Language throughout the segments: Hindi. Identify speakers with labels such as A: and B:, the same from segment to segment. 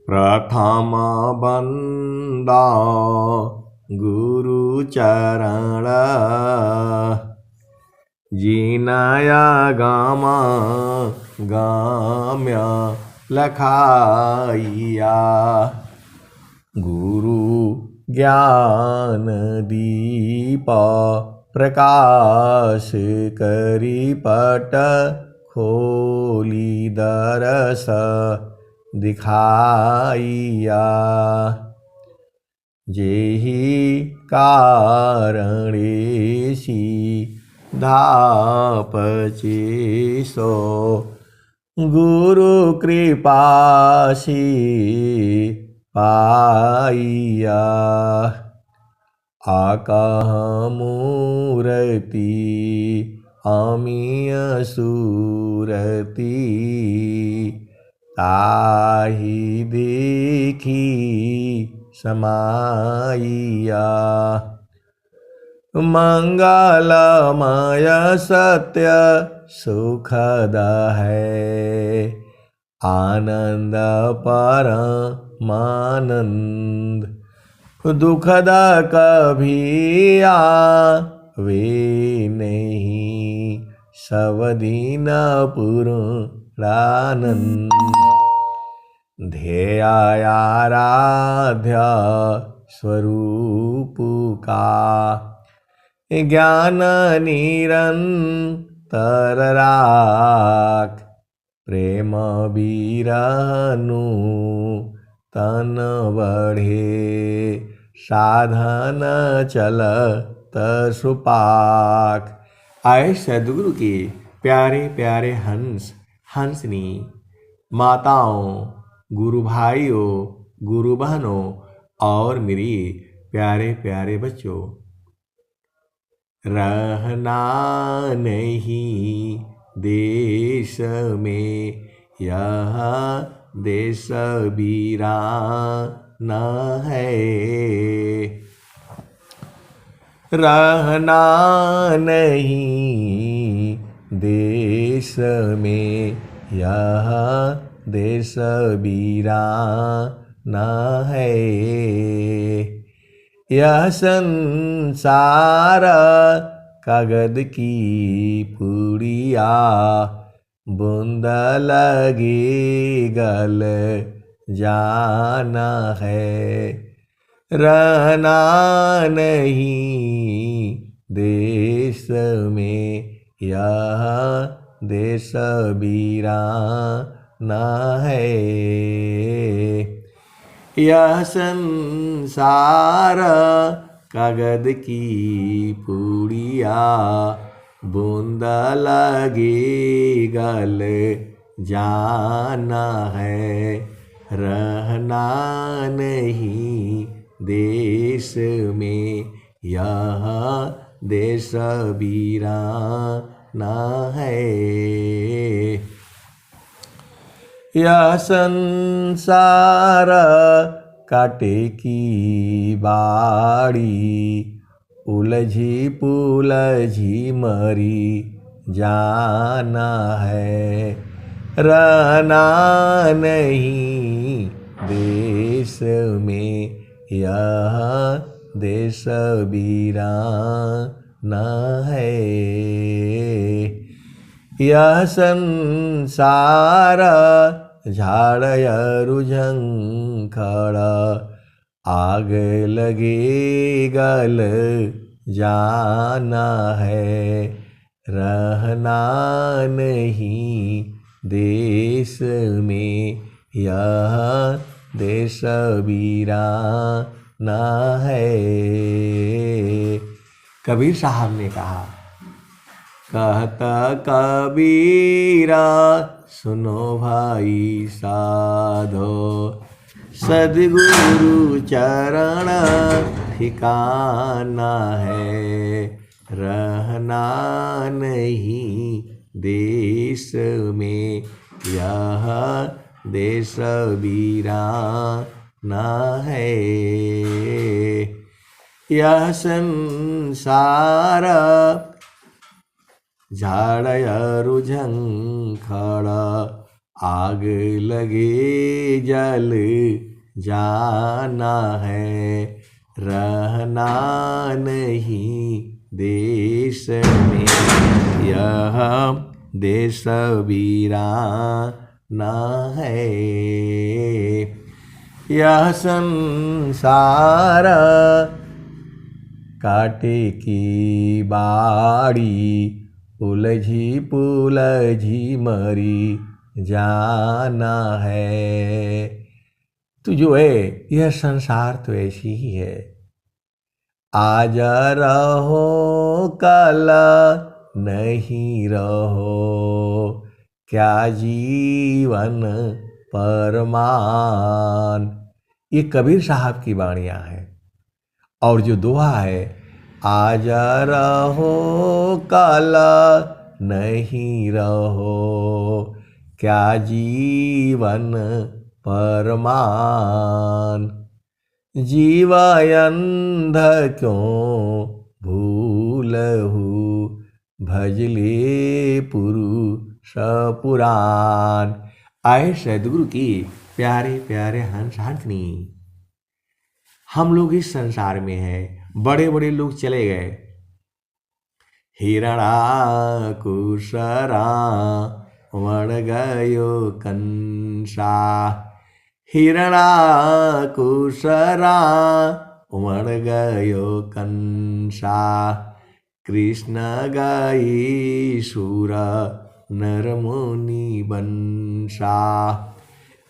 A: प्रथम बंदा गुरु चरण, जिनया गाम गाम्य लखाइया। गुरु ज्ञान दीप प्रकाश करी पट खोली दरस दिखाइया। जेहि कारणेसी धापचे सो, गुरु कृपासी पाइया। आकह मूरति अमीय सूरति, ताहि देखी समाइया। मंगलमय सत्य सुखद है, आनंद परमानंद। दुखद कभी आवे नहीं, सब दिन पूर्णानंद। ध्येय आराध्य स्वरूप का, ज्ञान निरंतर राख। प्रेम बीरनु तन बढ़े, साधन चलत सुपाक। आए सद्गुरु के प्यारे प्यारे हंस हंसनी, माताओं, गुरु भाइयों, गुरु बहनों और मेरे प्यारे प्यारे बच्चों, रहना नहीं देश में यह देश वीरान है। रहना नहीं देश में यह देश वीरान है। यह संसार कागज की पुड़िया, बूंद लगे गल जाना है। रहना नहीं देश में यह देश वीरान है। यह संसार कागज की पुड़िया, बूंद लगे गल जाना है। रहना नहीं देश में यह देश वीरान है। यह संसार काटे की बाड़ी, उलझी पुलझी मरी जाना है। रहना नहीं देश में यह देश वीरान है। यह संसार झाड़ रुझंखड़, आग लगे गल जाना है। रहना नहीं देश में यह देश वीरान है। कबीर साहब ने कहा, कहता कबीरा सुनो भाई साधो, सद्गुरु चरण ठिकाना है। रहना नहीं देश में यह देश वीरान है। यह संसार झाड़ रुझंखड़, आग लगे जल जाना है, रहना नहीं देश में, यह देश वीराना है। यह संसार काटे की बाड़ी, उलझी पुलझी मरी जाना है। तो जो है यह संसार तो ऐसी ही है। आज रहो कल नहीं रहो, क्या जीवन परमान। ये कबीर साहब की वाणियाँ हैं। और जो दोहा है, आज रहो कल नहीं रहो, क्या जीवन परमान। जीवायंध क्यों भूलहु, भजले पुरुष पुराण। आए सदगुरु की प्यारे प्यारे हंस हंसनी। हम लोग इस संसार में हैं, बड़े बड़े लोग चले गए, हिरणाकुशरा वण गयो कंसा, हिरणाकुशरा वण गयो कंसा, कृष्ण गई सुर नर मुनि बंसा।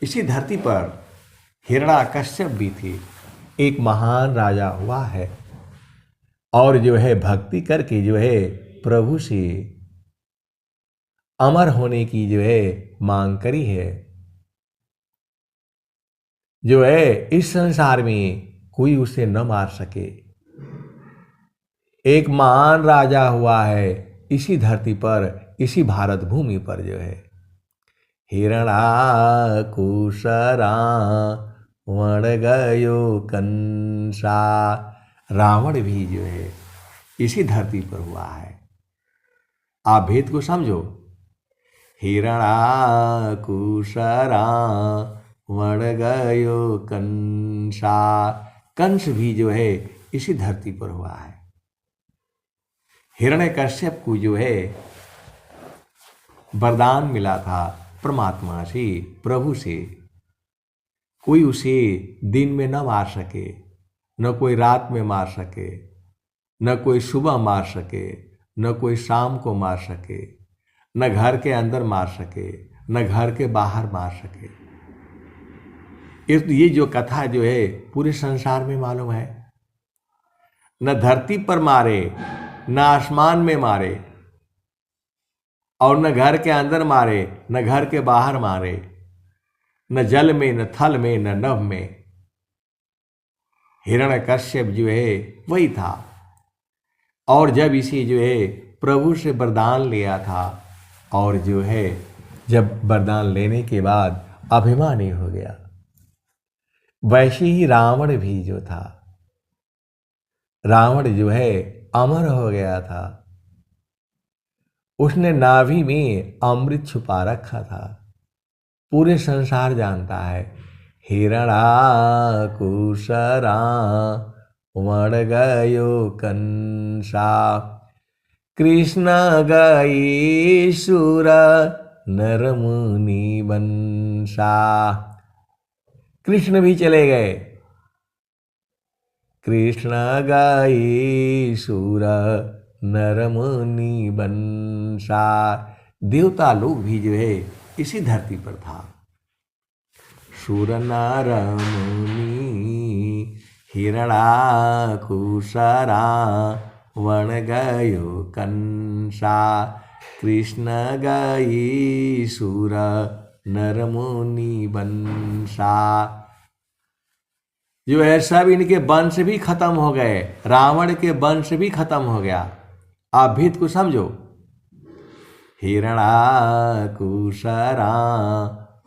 A: इसी धरती पर हिरणाकश्यप भी थे, एक महान राजा हुआ है, और जो है भक्ति करके जो है प्रभु से अमर होने की जो है मांग करी है। जो है इस संसार में कोई उसे न मार सके। एक महान राजा हुआ है इसी धरती पर, इसी भारत भूमि पर जो है। हिरणाकुशरा वण गयो कंसा। रावण भी जो है इसी धरती पर हुआ है। आप भेद को समझो। हिरणाकुशरा वण गयो कंसा। कंस भी जो है इसी धरती पर हुआ है। हिरण्यकश्यप को जो है वरदान मिला था परमात्मा से, प्रभु से, कोई उसे दिन में न मार सके, न कोई रात में मार सके, न कोई सुबह मार सके, न कोई शाम को मार सके, न घर के अंदर मार सके, न घर के बाहर मार सके। ये जो कथा जो है पूरे संसार में मालूम है। न धरती पर मारे, न आसमान में मारे, और न घर के अंदर मारे, न घर के बाहर मारे, न जल में, न थल में, न नभ में। हिरण्यकश्यप जो है वही था। और जब इसे जो है प्रभु से वरदान लिया था, और जो है जब वरदान लेने के बाद अभिमानी हो गया, वैसे ही रावण भी जो था, रावण जो है अमर हो गया था। उसने नाभि में अमृत छुपा रखा था। पूरे संसार जानता है। हिरणाकुशरा वण गयो कंसा, कृष्ण गई सुर नर मुनि बंसा। कृष्ण भी चले गए। कृष्ण गई सुर नर मुनि बंसा। देवता लोग भी जो है इसी धरती पर था। सुर नर मुनि हिरणाकुशरा वण गयो कंसा, कृष्ण गई सुर नर मुनि बंसा। जो है सब इनके वंश भी खत्म हो गए, रावण के वंश भी खत्म हो गया। आप भेद को समझो। हिरणाकुशरा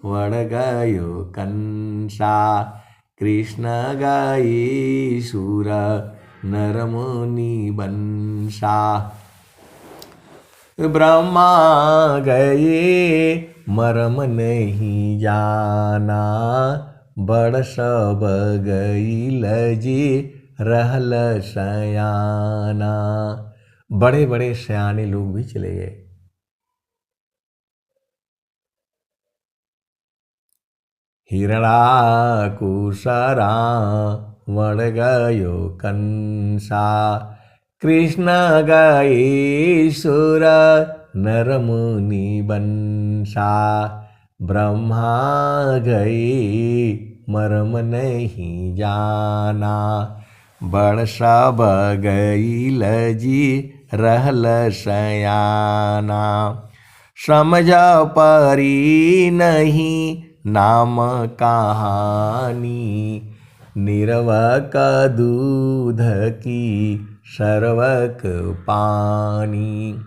A: वण गयो कंसा, कृष्ण गई सुर नर मुनि बंसा। ब्रह्मा गए मरम नहीं जाना। बड़ सब गईल जी रहल सयाना। बड़े बड़े सयाने लोग भी चले गए। हिरणाकुशरा वण गयो कंसा। कृष्ण गए सुर नर मुनि बंसा। ब्रह्मा गए मर्म नहीं जाना। बड़ सब गईल जी रहल सयाना। समझ परी नहीं नाम कहानी। निर्वक दूध की सर्वक पानी।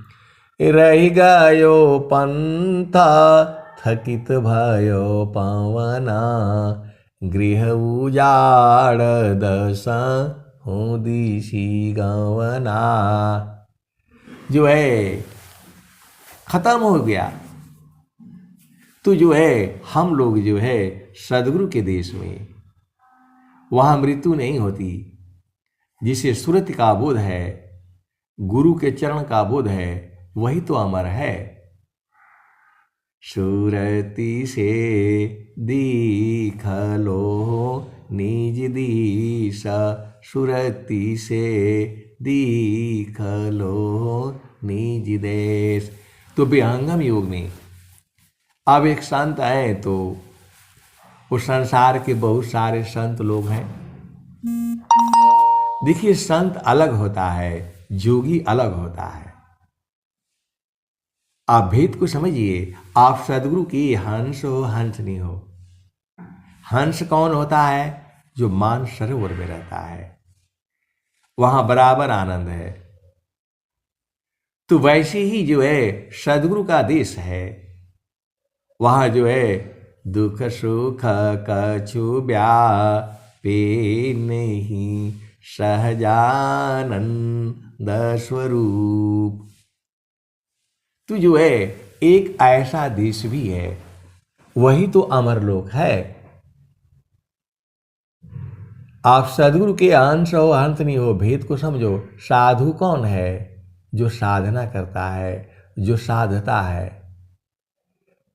A: रह गयो पंथा थकित भयो पवना। गृह उजाड़ दस हो दिशी गवना। जो है खत्म हो गया। तो जो है हम लोग जो है सदगुरु के देश में, वहाँ मृत्यु नहीं होती। जिसे सुरति का बोध है, गुरु के चरण का बोध है, वही तो अमर है। सुरति से दीख लो निज दिशा। सुरति से दीख लो निज देश। तो विहंगम योग में अब एक संत आए तो उस संसार के बहुत सारे संत लोग हैं। देखिए, संत अलग होता है, जोगी अलग होता है। आप भेद को समझिए। आप सदगुरु की हंस हो, हंसनी हो। हंस कौन होता है? जो मान सरोवर में रहता है, वहां बराबर आनंद है। तो वैसे ही जो है सदगुरु का देश है, वहां जो है दुख सुख कछु व्यापे नहीं। सहजानंद स्वरूप। तो जो है एक ऐसा देश भी है, वही तो अमरलोक है। आप सदगुरु के अंश हो, अंत नहीं हो। भेद को समझो। साधु कौन है? जो साधना करता है, जो साधता है।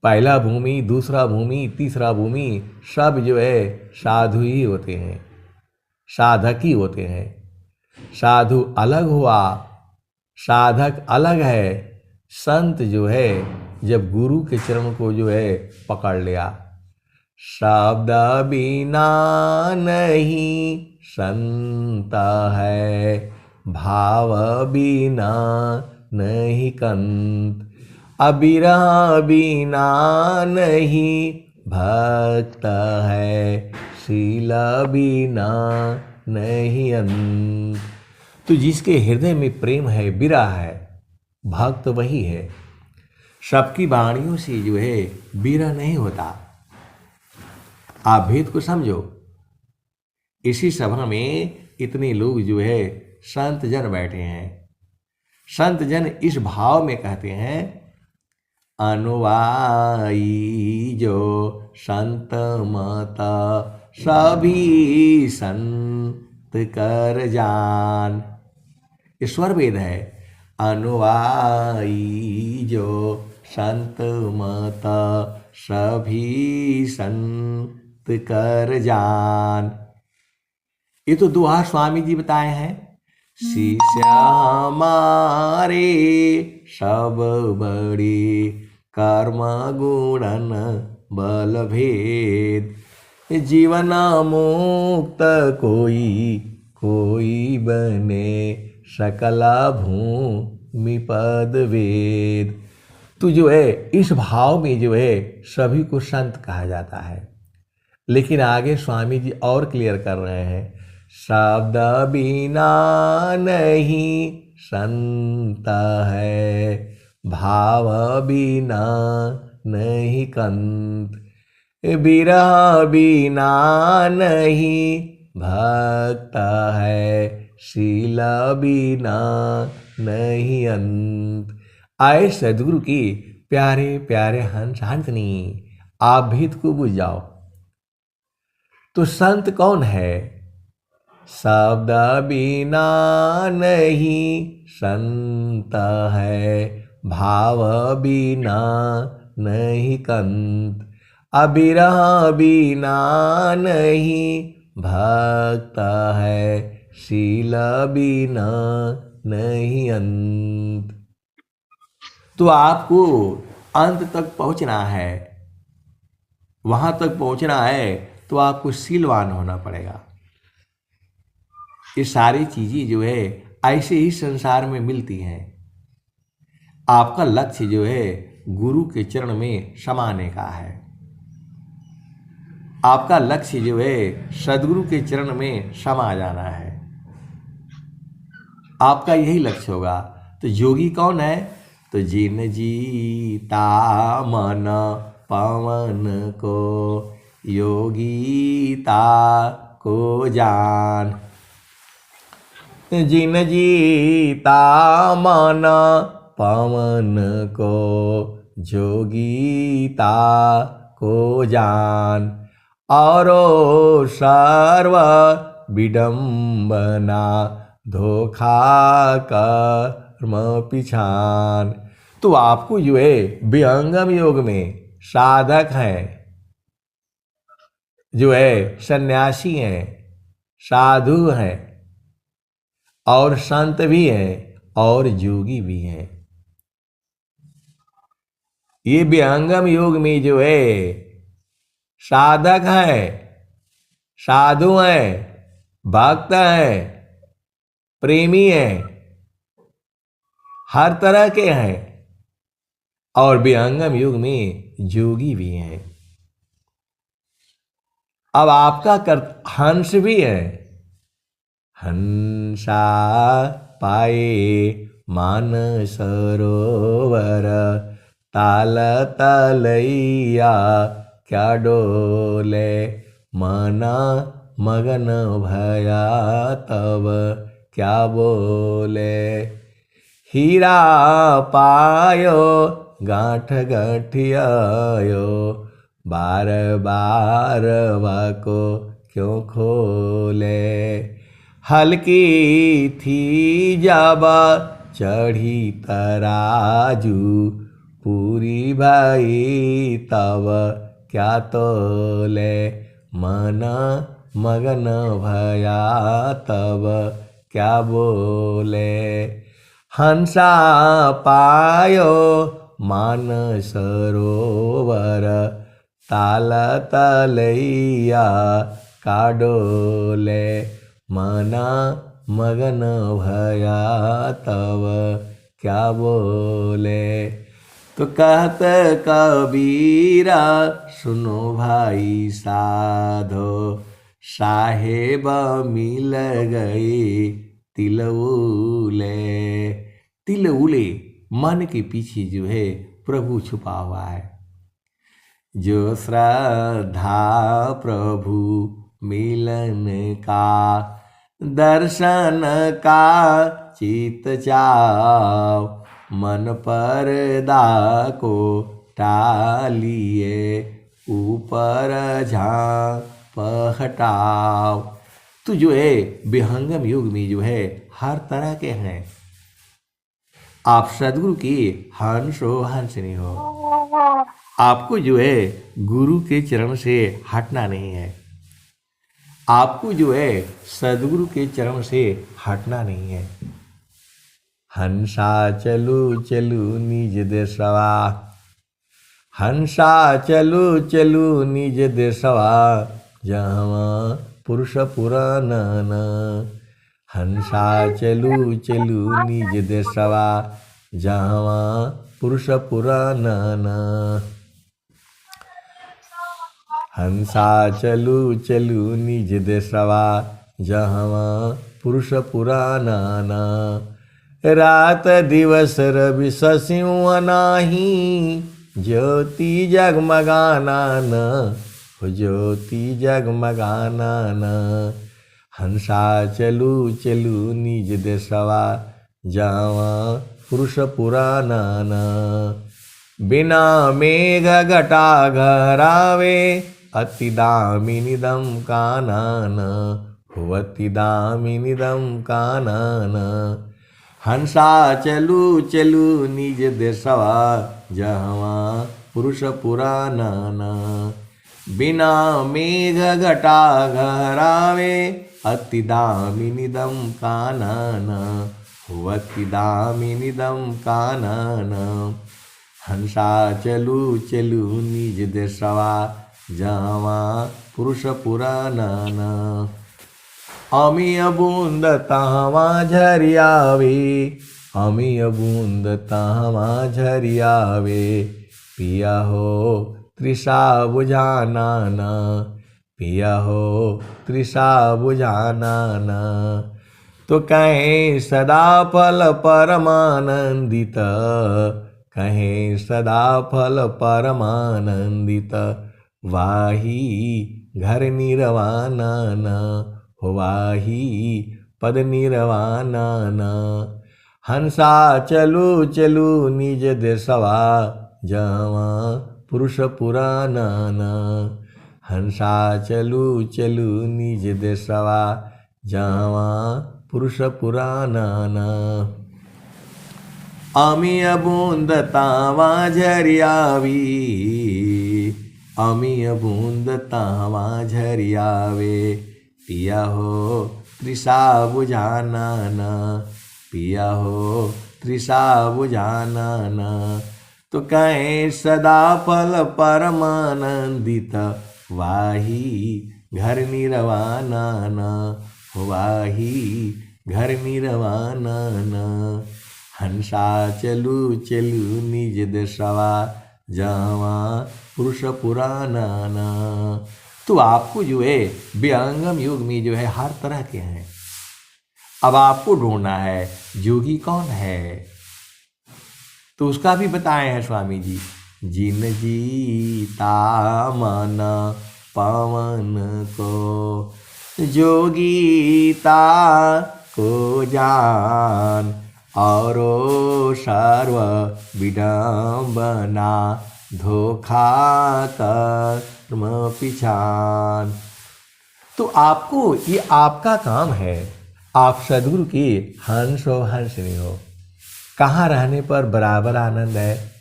A: पहला भूमि, दूसरा भूमि, तीसरा भूमि, सब जो है साधु ही होते हैं, साधक ही होते हैं। साधु अलग हुआ, साधक अलग है। संत जो है जब गुरु के चरण को जो है पकड़ लिया। शब्द बिना नहीं संत है। भाव बिना नहीं कंत। अबिरह बिना नहीं भक्त है। शील बिना नहीं अंत। तो जिसके हृदय में प्रेम है, विरह है, भक्त वही है। सबकी वाणियों से जो है विरह नहीं होता। आप भेद को समझो। इसी सभा में इतने लोग जो है संत जन बैठे हैं। संत जन इस भाव में कहते हैं, अनुयायी जो संत मत सभी संत कर जान। ईश्वर वेद है। अनुयायी जो संत मत सभी संत कर जान। ये तो दोहा स्वामी जी बताए हैं। शिष्य हमारे सब बड़े कर्म गुणन बल भेद। जीवन मुक्त कोई कोई बने सकला भूमि पद वेद। तो जो है इस भाव में जो है सभी को संत कहा जाता है। लेकिन आगे स्वामी जी और क्लियर कर रहे हैं, शब्द बिना नहीं संत है। भाव बिना नहीं कंत। विरह बिना नहीं भक्त है। शील बिना नहीं अंत। आए सदगुरु की प्यारे प्यारे हंस हंसनी, आप भीत को बुझ जाओ। तो संत कौन है? शब्द बिना नहीं संत है, भाव बिना नहीं कंत, अविरह बिना नहीं भक्त है, शील बिना नहीं अंत। तो आपको अंत तक पहुंचना है, वहां तक पहुंचना है तो आपको शीलवान होना पड़ेगा। ये सारी चीजें जो है ऐसे ही संसार में मिलती हैं। आपका लक्ष्य जो है गुरु के चरण में समाने का है, आपका लक्ष्य जो है सदगुरु के चरण में समा जाना है, आपका यही लक्ष्य होगा। तो योगी कौन है? तो जिन जीता मन पवन को, योगीता को जान। जिन जीता मन पवन को, जोगीता को जान, औरो सर्व विडम्बना धोखा कर्म पिछान। तो आपको जो है विहंगम योग में साधक हैं, जो है सन्यासी हैं, साधु हैं, और संत भी हैं और योगी भी हैं। ये विहंगम योग में जो है साधक है, साधु हैं, भक्त हैं, प्रेमी हैं, हर तरह के हैं, और विहंगम युग में योगी भी हैं। अब आपका हंस भी है। हंसा पाए मान सरोवर, ताल तलैया क्या डोले, मना मगन भया तब क्या बोले। हीरा पायो गांठ गठियायो, बार बार वाको क्यों खोले। हल्की थी जब चढ़ी तराजू, पूरी भाई तब क्या तोले। मना मगन भया तब क्या बोले। हंसा पायो मान सरोवर, ताल तलैया का डोले। मना मगन भया तब क्या बोले। तो कहत कबीरा सुनो भाई साधो, साहेब मिल गए तिलउले। तिलउले मन के पीछे जो है प्रभु छुपा हुआ है। जो श्रद्धा प्रभु मिलन का, दर्शन का चित चाव, मन पर्दा को टालिए, ऊपर झांप हटाओ। तो जो है विहंगम युग में जो है हर तरह के हैं। आप सदगुरु की हंस हो हंसनी हो, आपको जो है गुरु के चरण से हटना नहीं है, आपको जो है सदगुरु के चरण से हटना नहीं है। हंसा चलू चलू निज देशवा, हंसा चलू चलू निज देशवा, जहाँ पुरुष पुराण। हंसा चलू चलू निज देशवा, जहाँ पुरुष पुराण। हंसा चलू चलू निज देशवा, जहाँ पुरुष पुराण। रात दिवस रवि शशिव नाही, ज्योति जगमगाना न, ज्योति जगमगाना न। हंसा चलू चलू निज देशवा, जहाँ पुरुष पुराण। बिना मेघ घटा घरावे अति दामिनिदं कानन होवति दामिनिदं कानन। हंसा चलू चलू निज देशवा जहवा पुरुष पुरानन। बिना मेघ घटा घरावे अति दामिनिदं कानन होवति दामिनिदं कानन। हंसा चलू चलू निज देशवा जहवा पुरुष पुरानन। अमीय बूंद तहवा झरियावे अमीय बूंद तहवा झरियावे। पिया हो तृषा बुझानन पिया हो तृषा बुझानन। तो कहें सदा फल परमानंदित कहें सदा फल परमानंदित। वाही घर निर्वाणन हो वाही पद निर्वाणन। हंसा चलू चलू निज देशवा जहवा पुरुष पुरानन। हंसा चलू चलू निज देशवा जहवा पुरुष पुरानन। अमीय बूंद तावा झरियावी अमीय बूंद तावा झरियावे। पिया हो तृषा बुझानन पिया हो तृषा बुझानन। तो कहें सदा फल परमानंदित वाही घर निर्वाणन हो वाही घर निर्वाणन। हंसा चलू चलू निज देशवा जहवा पुरुष पुरानन। तो आपको जो है व्यंगम युग में जो है हर तरह के हैं। अब आपको ढूंढना है जोगी कौन है, तो उसका भी बताए हैं स्वामी जी। जिन जीता मन पवन को जोगीता को जान औरो सर्व विडम्बना धोखा कर्म पिछान। तो आपको ये आपका काम है। आप सदगुरु के हंस हो हंसनी हो। कहाँ रहने पर बराबर आनंद है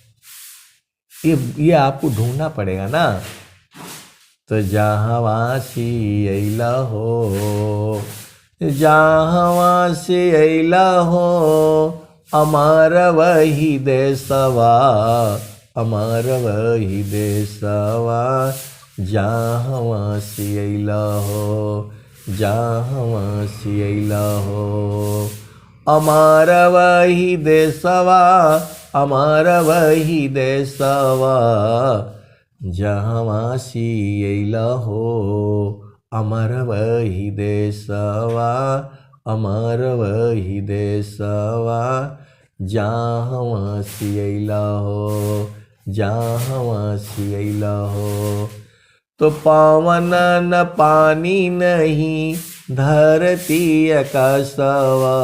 A: ये आपको ढूंढना पड़ेगा ना। तो जहाँ वासी अइला हो जहाँ से अइला हो अमर वही देशवा अमर वही देशवा। जहाँ से अइला हो जहाँ से अइला हो अमर वही देशवा अमर वही देशवा। जहाँ से अइला हो अमर वही देशवा अमर वही देशवा। जहाँ से अइला हो जहाँ से अइला हो। तो पावन न पानी नहीं धरती आकाशवा।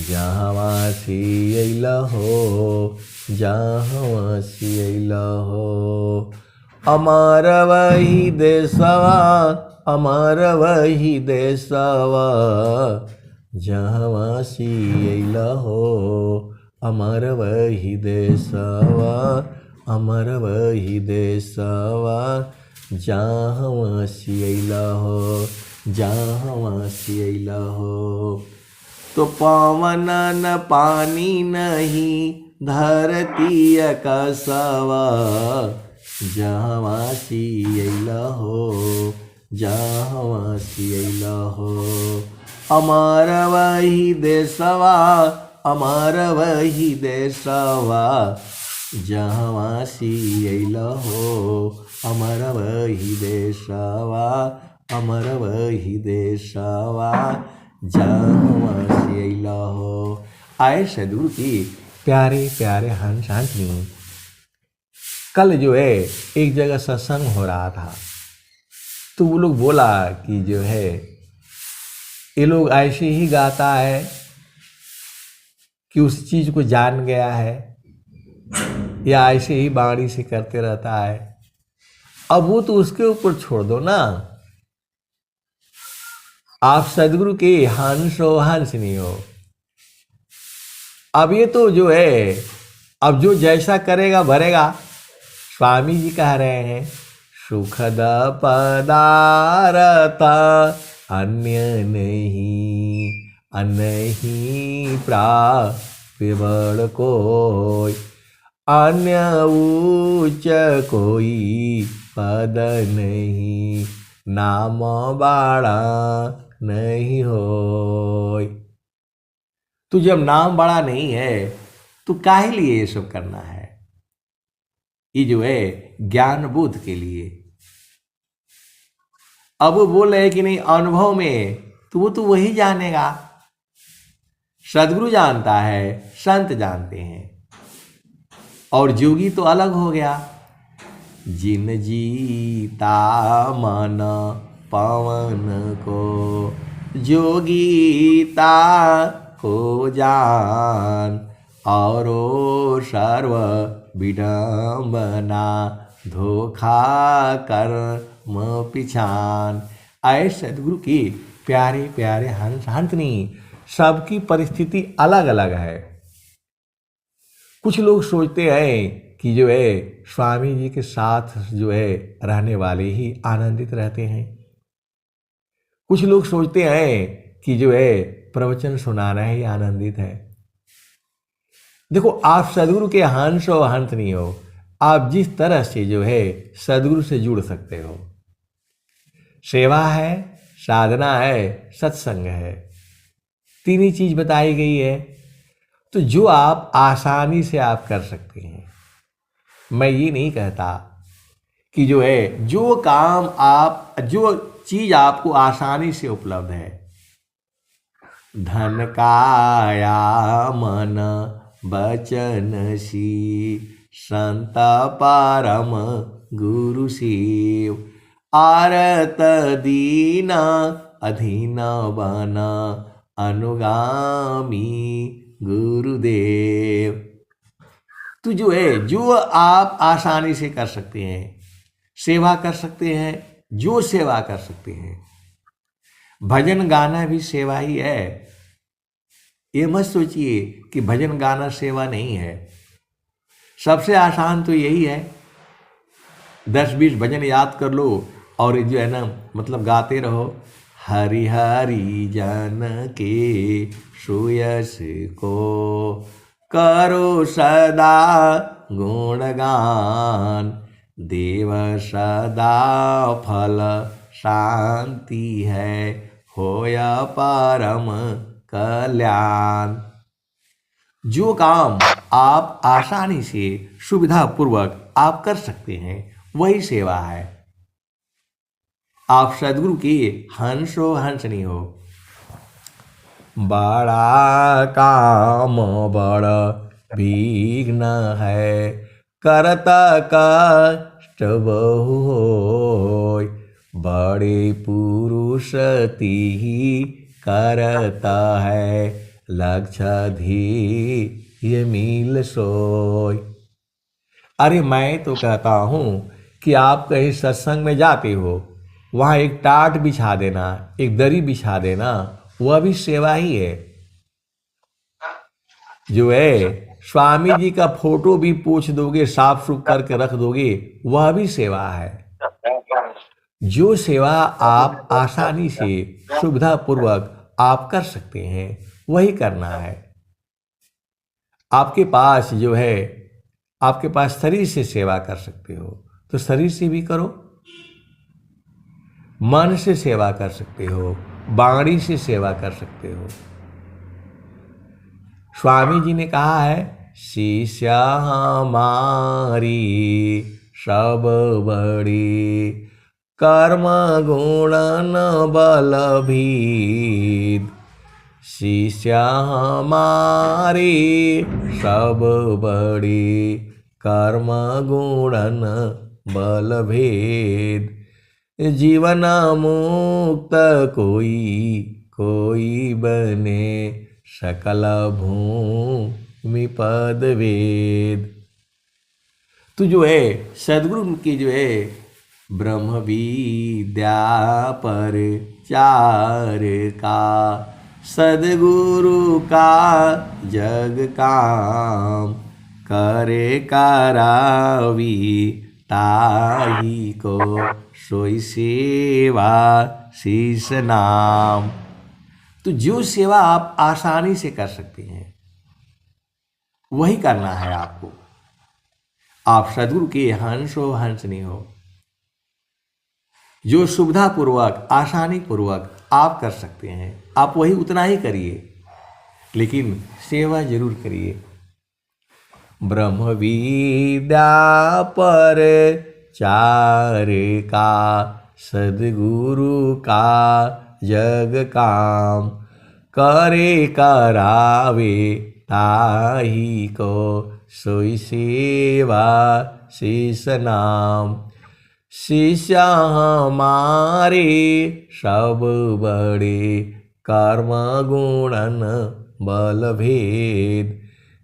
A: जहाँ से अइला हो जहाँ से अइला हो अमर वही देशवा अमर वही देशवा। जहाँ से अइला हो अमर वही देशवा अमर वही देशवा। जहाँ से अइला हो जहाँ से अइला हो। तो पावन न पानी नहीं धरती आकाशवा। जहाँ से अइला हो जहाँ से अइला हो अमर वही देशवा अमर वही देशवा। जहाँ से अइला हो अमर वही देशवा अमर वही देशवा। जहाँ से अइला हो। आए सदगुरु की प्यारे प्यारे हंस हंसनी। कल जो है एक जगह सत्संग हो रहा था, तो वो लोग बोला कि जो है ये लोग ऐसे ही गाता है कि उस चीज़ को जान गया है। या ऐसे ही वाणी से करते रहता है। अब वो तो उसके ऊपर छोड़ दो ना। आप सदगुरु के हंस हो, हंस नहीं हो। अब ये तो जो है, अब जो जैसा करेगा भरेगा। स्वामी जी कह रहे हैं, सुखद पदारथ अन्य नहीं, अनहि प्राप्य कोई, अन्य उच्च कोई पद नहीं, नाम बाड़ा नहीं होय। तू जब नाम बड़ा नहीं है तो काहे लिए ये सब करना है? ये जो है ज्ञान बोध के लिए। अब वो बोल रहे कि नहीं अनुभव में, तो वो तो वही जानेगा। सदगुरु जानता है, संत जानते हैं, और जोगी तो अलग हो गया। जिन जीता मन पवन को, जोगीता को जान, और सर्व विडम्बना धोखा कर्म पिछान। आए सदगुरु की प्यारे प्यारे हंस, हंस नहीं, सबकी परिस्थिति अलग अलग है। कुछ लोग सोचते हैं कि जो है स्वामी जी के साथ जो है रहने वाले ही आनंदित रहते हैं। कुछ लोग सोचते हैं कि जो है प्रवचन सुनाना ही आनंदित है। देखो, आप सदगुरु के हंस हो, हंस नहीं हो। आप जिस तरह से जो है सदगुरु से जुड़ सकते हो। सेवा है, साधना है, सत्संग है, तीन ही चीज बताई गई है। तो जो आप आसानी से आप कर सकते हैं। मैं ये नहीं कहता कि जो है जो काम आप, जो चीज आपको आसानी से उपलब्ध है, धन काया मन बचन सी, संत परम गुरु शिव, आरत दीन अधीन बना, अनुगामी गुरुदेव। तो जो है जो आप आसानी से कर सकते हैं, सेवा कर सकते हैं, जो सेवा कर सकते हैं। भजन गाना भी सेवा ही है। ये मत सोचिए कि भजन गाना सेवा नहीं है। सबसे आसान तो यही है, 10-20 भजन याद कर लो और जो है ना मतलब गाते रहो। हरि हरि जन के सुयस को, करो सदा गुणगान, देव सदा फल शांति है, होया परम कल्याण। जो काम आप आसानी से सुविधापूर्वक आप कर सकते हैं, वही सेवा है। आप सदगुरु के हंस हो, हंस नहीं हो। बड़ा काम बड़ा विघ्न है, करता कष्ट बहु होय, बड़े पुरुष तिहि करता है, लक्ष्य ध्येय मिल सोय। अरे मैं तो कहता हूँ कि आप कहीं सत्संग में जाते हो, वहाँ एक टाट बिछा देना, एक दरी बिछा देना, वह भी सेवा ही है। जो है स्वामी जी का फोटो भी पोंछ दोगे, साफ सुफ करके रख दोगे, वह भी सेवा है। जो सेवा आप आसानी से सुविधापूर्वक आप कर सकते हैं, वही करना है। आपके पास जो है, आपके पास शरीर से सेवा कर सकते हो तो शरीर से भी करो, मन से सेवा कर सकते हो, वाणी से सेवा कर सकते हो। स्वामी जी ने कहा है, शिष्य हमारी सब बड़ी, कर्म गुण न बल भीद, शिष्य हमारी सब बड़ी, कर्म गुण न बल भेद, जीवन मुक्त कोई कोई बने, सकल भूमि पद वेद। तो जो है सदगुरु की जो है ब्रह्म विद्या पर चार का, सदगुरु का जग काम, करे करावी ताही को, सोई सेवा शीस नाम। तो जो सेवा आप आसानी से कर सकते हैं वही करना है आपको। आप सदगुरु के हंस हो हंस नहीं हो, जो सुविधा पूर्वक आसानी पूर्वक आप कर सकते हैं आप वही उतना ही करिए, लेकिन सेवा जरूर करिए। ब्रह्म विद्या पर चार का, सदगुरु का जग काम, करे करावे ताही को, सोई सेवा शीस नाम। शिष्य हमारे सब बड़े, कर्म गुणन बल भेद,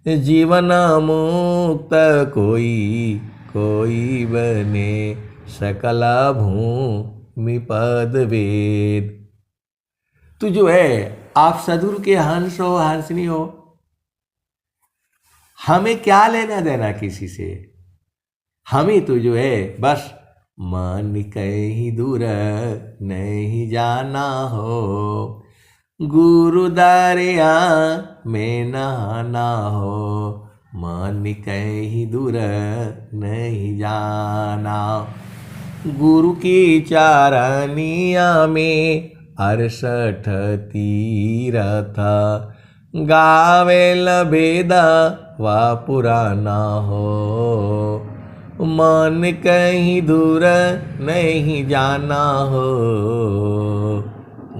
A: जीवन मुक्त कोई कोई बने, सकल भूमि पद वेद। तो जो है आप सदगुरु के हंस हो हंसनी हो, हमें क्या लेना देना किसी से। हमें तो जो है बस मन कहीं दूर नहीं जाना हो, गुरु दरिया में नहाना हो, मन कहीं दूर नहीं जाना। गुरु की चारनिया में 68 तीरथ, गावेल बेदा वा पुराना हो, मन कहीं दूर नहीं जाना हो,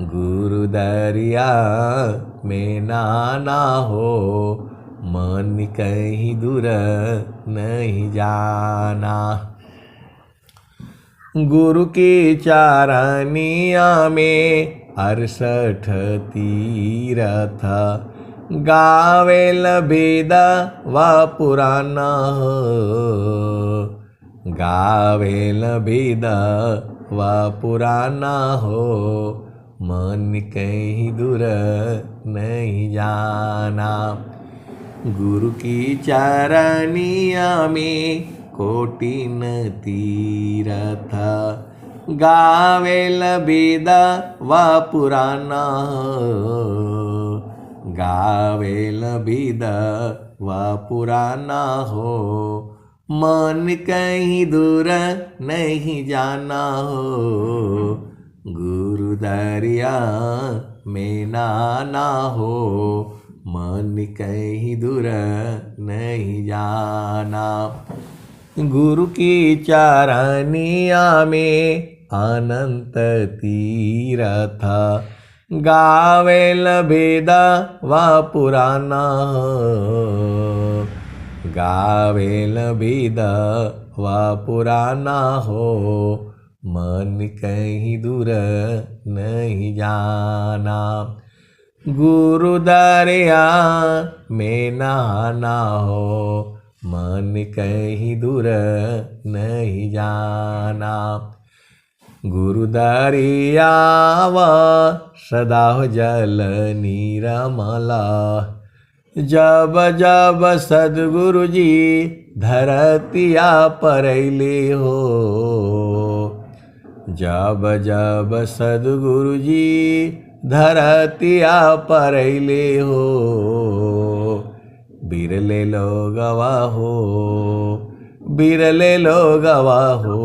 A: गुरु दरिया में नहाना हो, मन कहीं दूर नहीं जाना। गुरु की चारनिया में 68 तीरथ, गावेल बेदा वा पुराना हो, गावेल बेदा वा पुराना हो, मन कहीं दूर नहीं जाना। गुरु की चारनिया में कोटिन तीरथ, गावेल बेदा वा पुराना हो, गावेल बेदा वा पुराना हो, मन कहीं दूर नहीं जाना हो, गुरु दरिया में नहाना हो, मन कहीं दूर नहीं जाना। गुरु की चारनिया में अनंत तीरथ, गावेल बेदा वा पुराना हो, गावेल बेदा वा पुराना हो, मन कहीं दूर नहीं जाना। गुरु दरिया में नहाना हो, मन कहीं दूर नहीं जाना। गुरु दरिया व सदा हो जल निरमला, जब जब सद्गुरु जी धरतिया परैले हो, जब जब सद्गुरु जी धरतिया परैले हो, बिरले लोगवा हो, बिरले लोगवा हो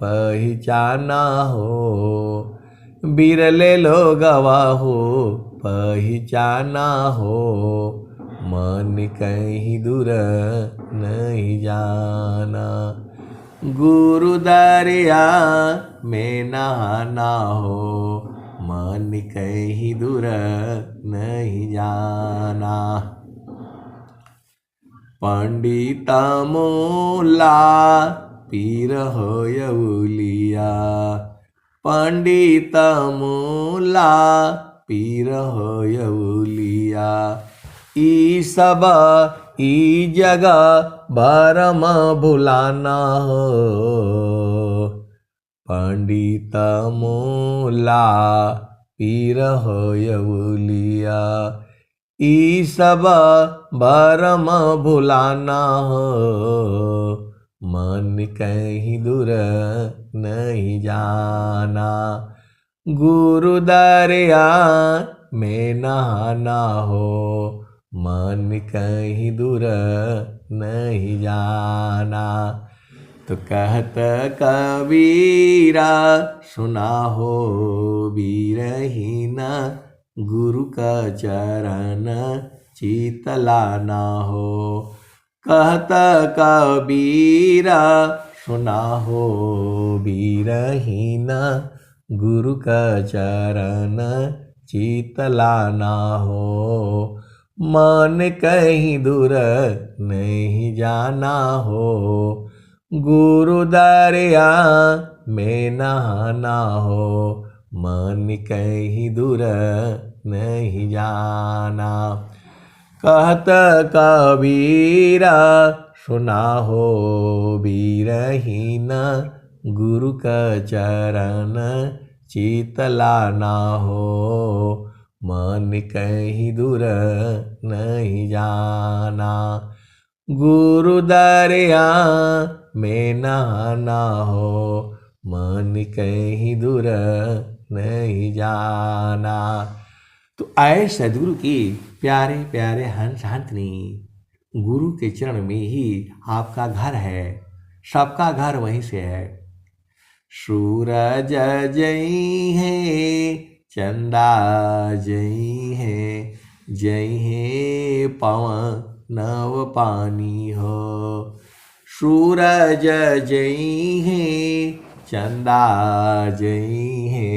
A: पहचाना हो, बिरले लोगवा हो पहचाना हो, मन कहीं दूर नहीं जाना। गुरु दरिया में नहाना हो, मन कहीं दूर नहीं जाना। पंडित मोला पीर होयउलिया, पंडित मोला पीर होयउलिया, ई सब ई जगह भरम भुलाना हो। पंडित मूला पीर हो यवलिया, ई सब भरम भुलाना हो। मन कहीं दूर नहीं जाना, गुरु दरिया में नहाना हो। मन कहीं दूर नहीं जाना। तो कहत कबीरा सुना हो बीरहीना, गुरु का चरण चित लाना हो। कहत कबीरा सुना हो बीरहीना, गुरु का चरण चित लाना हो। मन कहीं दूर नहीं जाना हो, गुरु दरिया में नहाना हो। मन कहीं दूर नहीं जाना। कहत कबीरा सुना हो बीरहीना, गुरु का चरण चित लाना हो। मन कहीं दूर नहीं जाना, गुरु दरिया में नहाना हो। मन कहीं दूर नहीं जाना। तो आए सदगुरु की प्यारे प्यारे हंस हंसनी, गुरु के चरण में ही आपका घर है, सबका घर वहीं से है। सूरज जई है, चंदा जई है, जई है पवन नव पानी हो। सूरज जई है, चंदा जई है,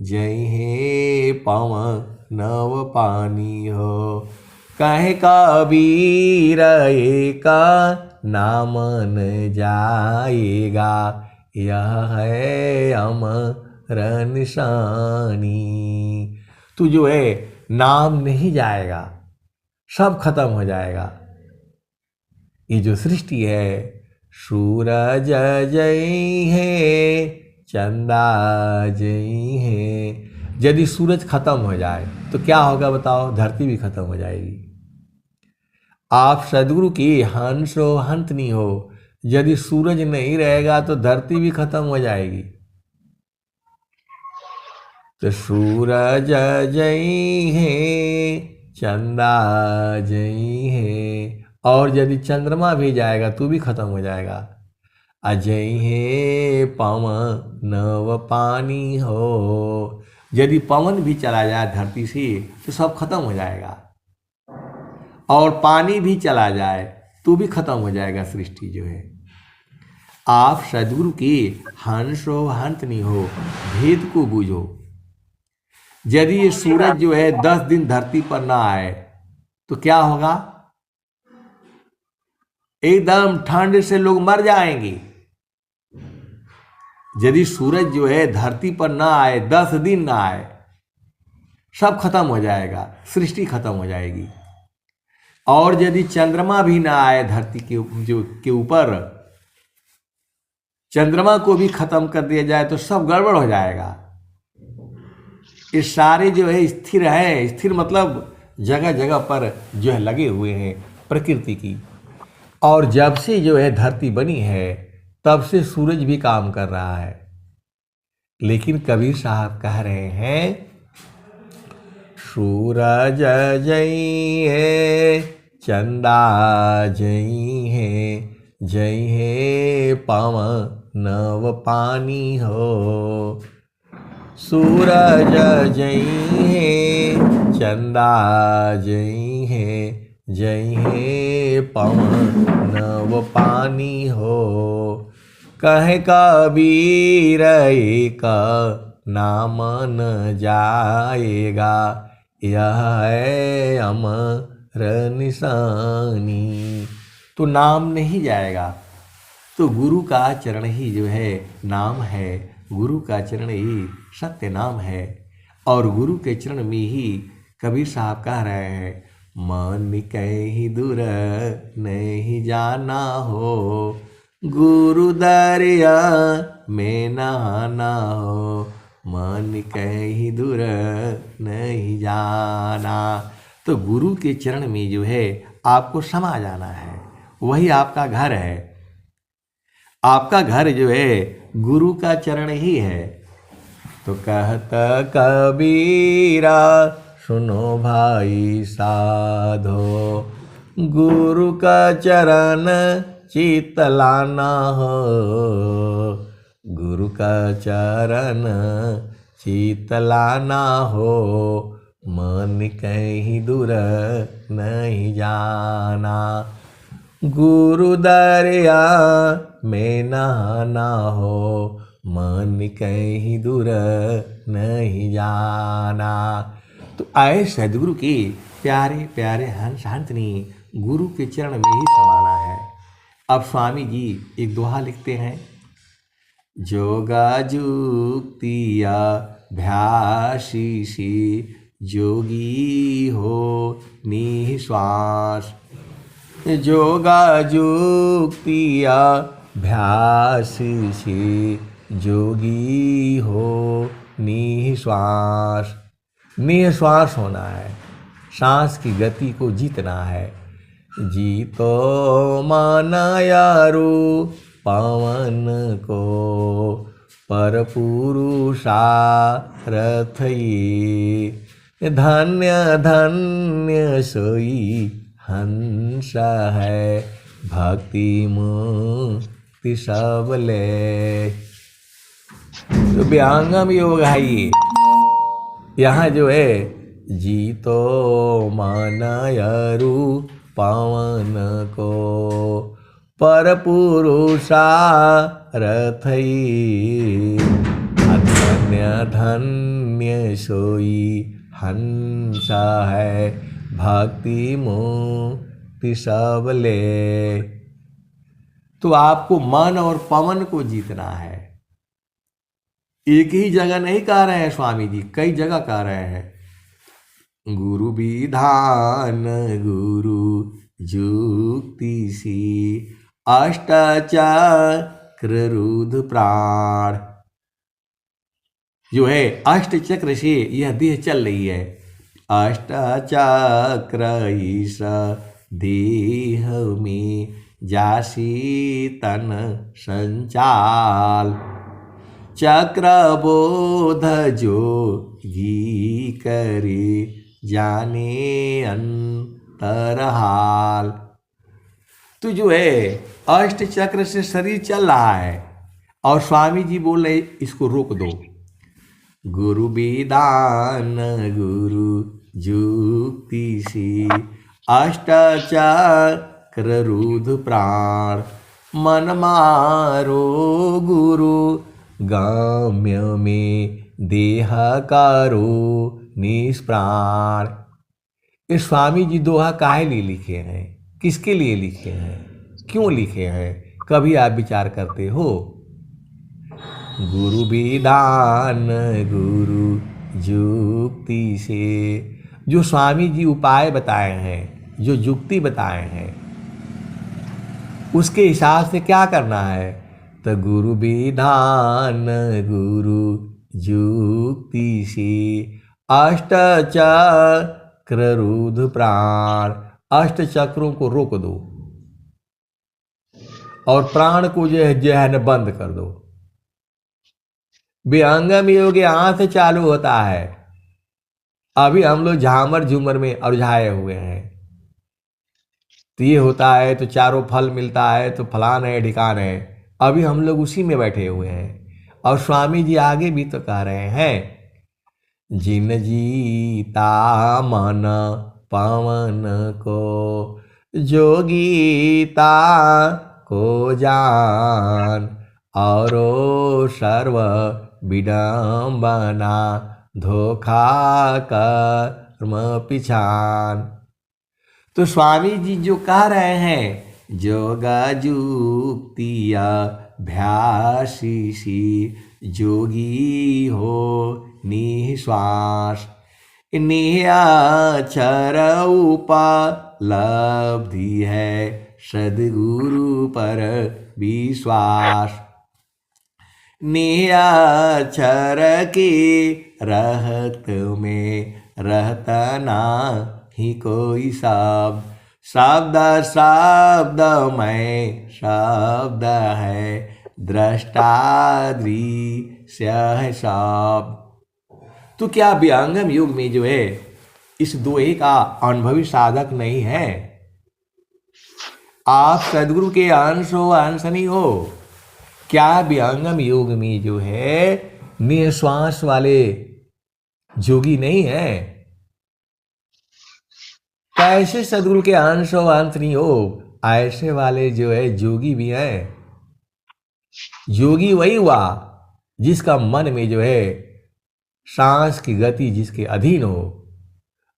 A: जई है पवन नव पानी हो। कहे कबीर एका नाम न जाएगा, यह है अमर निशानी। तू जो है नाम नहीं जाएगा, सब खत्म हो जाएगा। ये जो सृष्टि है, सूरज जई है, चंदा जई है। यदि सूरज खत्म हो जाए तो क्या होगा बताओ? धरती भी खत्म हो जाएगी। आप सदगुरु की हंस हो हंतनी हो, यदि सूरज नहीं रहेगा तो धरती भी खत्म हो जाएगी। तो सूरज जई है, चंदा जई है, और यदि चंद्रमा भी जाएगा तो भी खत्म हो जाएगा। अजय है पवन नव पानी हो, यदि पवन भी चला जाए धरती से तो सब खत्म हो जाएगा, और पानी भी चला जाए तो भी खत्म हो जाएगा सृष्टि जो है। आप सदगुरु की हंस हो हंतनी हो, भेद को बूझो। यदि ये सूरज जो है 10 दिन धरती पर ना आए तो क्या होगा? एकदम ठंड से लोग मर जाएंगे। यदि सूरज जो है धरती पर ना आए, 10 दिन ना आए, सब खत्म हो जाएगा, सृष्टि खत्म हो जाएगी। और यदि चंद्रमा भी ना आए धरती के ऊपर, चंद्रमा को भी खत्म कर दिया जाए तो सब गड़बड़ हो जाएगा। ये सारे जो है स्थिर है, स्थिर मतलब जगह जगह पर जो है लगे हुए हैं प्रकृति की। और जब से जो है धरती बनी है तब से सूरज भी काम कर रहा है। लेकिन कबीर साहब कह रहे हैं, सूरज जई है, चंदा जई है, जई है पवन नव पानी हो। सूरज जई है, चंदा जई है, जई है पवन नव पानी हो। कहे कबीर एक नाम न जाएगा, यह है अमर निशानी। तो नाम नहीं जाएगा, तो गुरु का चरण ही जो है नाम है, गुरु का चरण ही सत्य नाम है। और गुरु के चरण में ही कबीर साहब कह रहे हैं, मन कहीं दूर नहीं जाना हो, गुरु दरिया में नहाना हो, मन कहीं दूर नहीं जाना। तो गुरु के चरण में जो है आपको समा जाना है, वही आपका घर है। आपका घर जो है गुरु का चरण ही है। तो कहता कबीरा सुनो भाई साधो, गुरु का चरण चित लाना हो, गुरु का चरण चित लाना हो, मन कहीं दूर नहीं जाना, गुरु दरिया में नहाना हो, मन कहीं दूर नहीं जाना। तो आए सदगुरु के प्यारे प्यारे हंस हंसनी गुरु के चरण में ही समाना है। अब स्वामी जी एक दोहा लिखते हैं, जोगा जुक्तिया भ्यासीसी जोगी हो निश्वास, जोगा जुक्तिया भ्यासीसी जोगी हो निश्वास। निश्वास होना है, सांस की गति को जीतना है। जीतो मानायारू पवन को, पर पुरुषार्थ ये, धन्य धन्य सोई हंस है, भक्ति मुक्ति सबले। तो व्यांगम योग है ये। यहाँ जो है जीतो मानयरु पवन को, पर पुरुषार्थ ये, धन्य धन्य सोई हंस है, भक्ति मुक्ति सबले। तो आपको मन और पवन को जीतना है। एक ही जगह नहीं कह रहे हैं स्वामी जी, कई जगह कह रहे हैं। गुरु विधान गुरु जुक्ति सी, अष्टचक्र रुद्र प्राण। जो है अष्ट चक्र से यह देह चल रही है। अष्टचक्र इस देह में जासी तन संचाल, चक्र बोध जोगी करे जाने अंतरहाल। तो जो है अष्ट चक्र से शरीर चल रहा है और स्वामी जी बोल रहे इसको रोक दो। गुरु विधान गुरु जुक्ति सी, अष्ट चक्र रुद्र प्राण। मन मारो गुरु गाम्य में देह कारो निष्प्राण। ये स्वामी जी दोहा काहे लिए लिखे हैं, किसके लिए लिखे हैं, क्यों लिखे हैं, कभी आप विचार करते हो? गुरु विधान गुरु जुक्ति से, जो स्वामी जी उपाय बताए हैं, जो जुक्ति बताए हैं, उसके हिसाब से क्या करना है? तो गुरु विधान गुरु जुक्ति से, अष्ट चक्र रुद्र प्राण। अष्ट चक्रों को रोक दो और प्राण को जो है न बंद कर दो। विहंगम योग यहाँ से चालू होता है। अभी हम लोग झामर झूमर में उलझाए हुए हैं। तो ये होता है तो चारों फल मिलता है, तो फलान है ढिकान है, अभी हम लोग उसी में बैठे हुए हैं। और स्वामी जी आगे भी तो कह रहे हैं, जिन जीता मन पवन को, जोगीता को जान, औरो सर्व विडम्बना धोखा कर्म पिछान। तो स्वामी जी जो कह रहे हैं, जोगा जुक्तिया भ्यासीसी जोगी हो निश्वास। निराचर उपलब्धि है सद्गुरु पर विश्वास। निराचर के रहत में रहता नहीं कोई शब्द, शब्द शब्द में शब्द है दृष्टा दृश्य है शब्द। तो क्या विहंगम युग में जो है इस दोहे का अनुभवी साधक नहीं है? आप सदगुरु के अंश हो अंश नहीं हो? क्या विहंगम योग में जो है निश्वास वाले जोगी नहीं है? कैसे सदगुरु के अंश हो अंश नहीं हो? ऐसे वाले जो है जोगी भी हैं। योगी वही हुआ जिसका मन में जो है सांस की गति जिसके अधीन हो,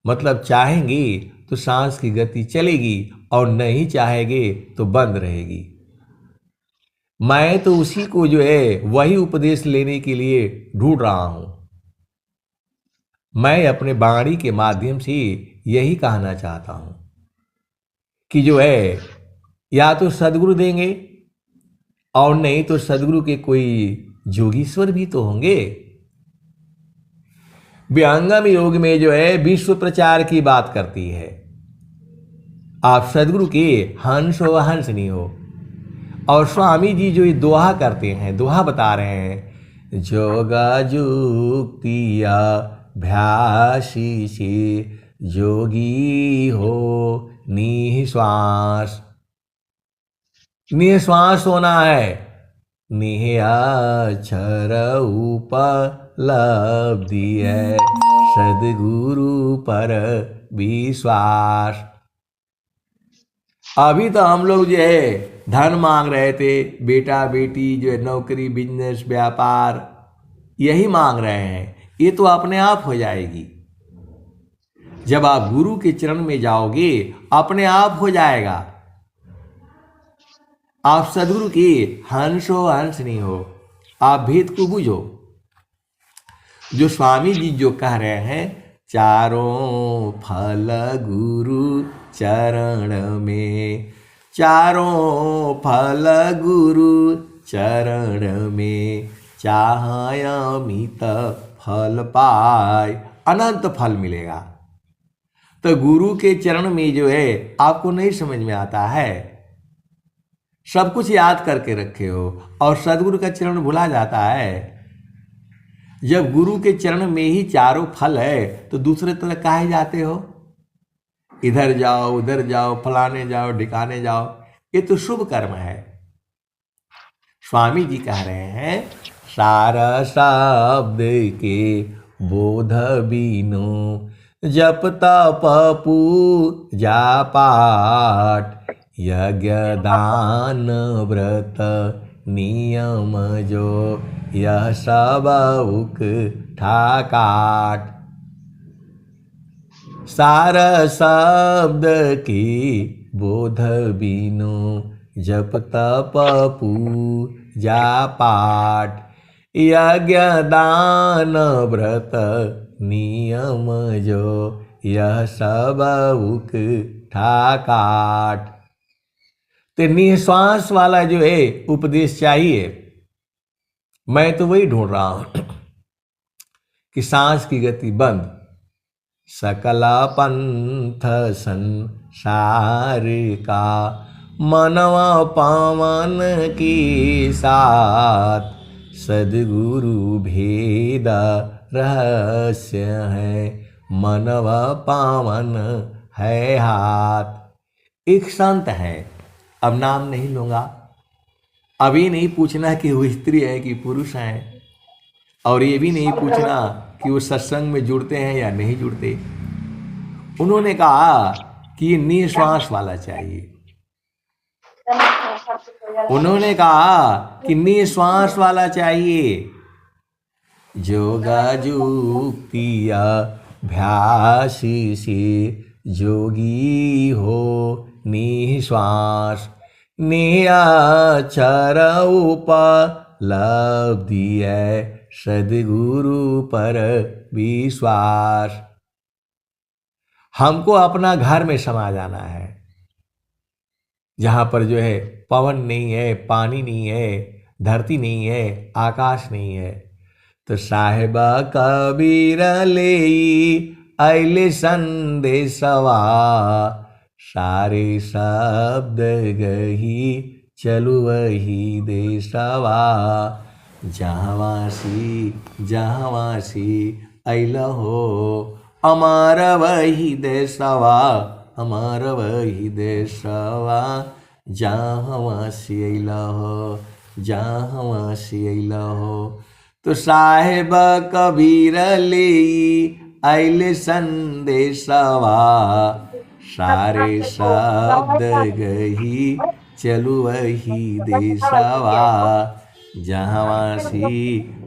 A: मतलब चाहेंगे तो सांस की गति चलेगी और नहीं चाहेंगे तो बंद रहेगी। मैं तो उसी को जो है वही उपदेश लेने के लिए ढूंढ रहा हूं। मैं अपने वाणी के माध्यम से यही कहना चाहता हूं कि जो है या तो सदगुरु देंगे और नहीं तो सदगुरु के कोई जोगीश्वर भी तो होंगे। विहंगम योग में जो है विश्व प्रचार की बात करती है। आप सदगुरु के हंस हो हंस नहीं हो। और स्वामी जी जो ये दोहा करते हैं, दोहा बता रहे हैं, जोगा जुक्तिया भ्यासी से जोगी हो निश्वास। निश्वास होना है, निराचर उपलब्धि है सद्गुरु पर विश्वास। अभी तो हम लोग जो है धन मांग रहे थे, बेटा बेटी जो है नौकरी बिजनेस व्यापार यही मांग रहे हैं। ये तो अपने आप हो जाएगी। जब आप गुरु के चरण में जाओगे अपने आप हो जाएगा। आप सदगुरु की हंस हो हंस नहीं हो। आप भेद को बुझो। जो स्वामी जी जो कह रहे हैं, चारों फल गुरु चरण में, चारों फल गुरु चरण में, चाहे अमित फल पाए, अनंत फल मिलेगा। तो गुरु के चरण में जो है आपको नहीं समझ में आता है, सब कुछ याद करके रखे हो और सदगुरु का चरण भुला जाता है। जब गुरु के चरण में ही चारों फल है तो दूसरे तरह काहे जाते हो? इधर जाओ उधर जाओ, फलाने जाओ ढिकाने जाओ, ये तो शुभ कर्म है। स्वामी जी कह रहे हैं, सारा शब्द के बोध बीनो, जप तप पूजा पाठ, यज्ञ दान व्रत नियम जो, यह सब ठाकाट। सार शब्द की बोध बीनो, जप तप पूजा पाठ, यज्ञ दान व्रत नियम जो, यह सब ठाकाट। तो निश्वास वाला जो है उपदेश चाहिए। मैं तो वही ढूंढ रहा हूं कि सांस की गति बंद, सकल पंथ संसार का, मनवा पावन की साथ, सद्गुरु भेद रहस्य है, मनवा पावन है हाथ। एक संत है, अब नाम नहीं लूंगा, अभी नहीं पूछना कि वो स्त्री है कि पुरुष है, और ये भी नहीं पूछना कि वो सत्संग में जुड़ते हैं या नहीं जुड़ते। उन्होंने कहा कि ये निश्वास वाला चाहिए। उन्होंने कहा कि निश्वास वाला चाहिए। जोगा जुक्तिया भ्यासी से जोगी हो निश्वास, निराचर उपलब्धि है सद्गुरु पर विश्वास। हमको अपना घर में समा जाना है, जहां पर जो है पवन नहीं है, पानी नहीं है, धरती नहीं है, आकाश नहीं है। तो साहेबा कबीर लेई अइले संदेशवा, सारे शब्द गही चलु वही देशवा। जहाँवासी अइल हो, अमर वही देशवा, अमर वही देशवा। जहाँवासी अइल हो, जहाँवासी अइल हो। तो साहेब कबीर लेई अइले संदेशवा, सारे शब्द गही चलु वही देशवा। जहाँवासी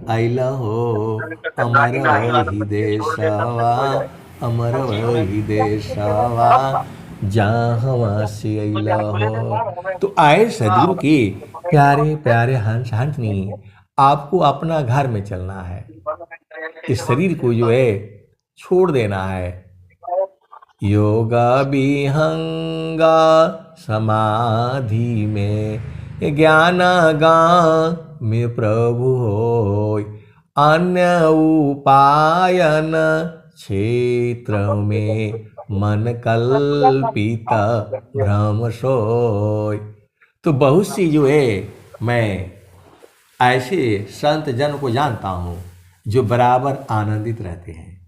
A: अइल हो, अमर वही देशवा, अमर वही देशवा। जहाँवासी अइल हो। तो आए सदगुरु के प्यारे प्यारे हंस हंसनी, आपको अपना घर में चलना है। इस शरीर को जो है छोड़ देना है। योगा विहंगा समाधि में, ज्ञान गान में प्रभु होय। अन्य उपायन क्षेत्र में, मन कल्पित भ्रम सोय। तो बहुत सी जो है मैं ऐसे संत जन को जानता हूँ जो बराबर आनंदित रहते हैं,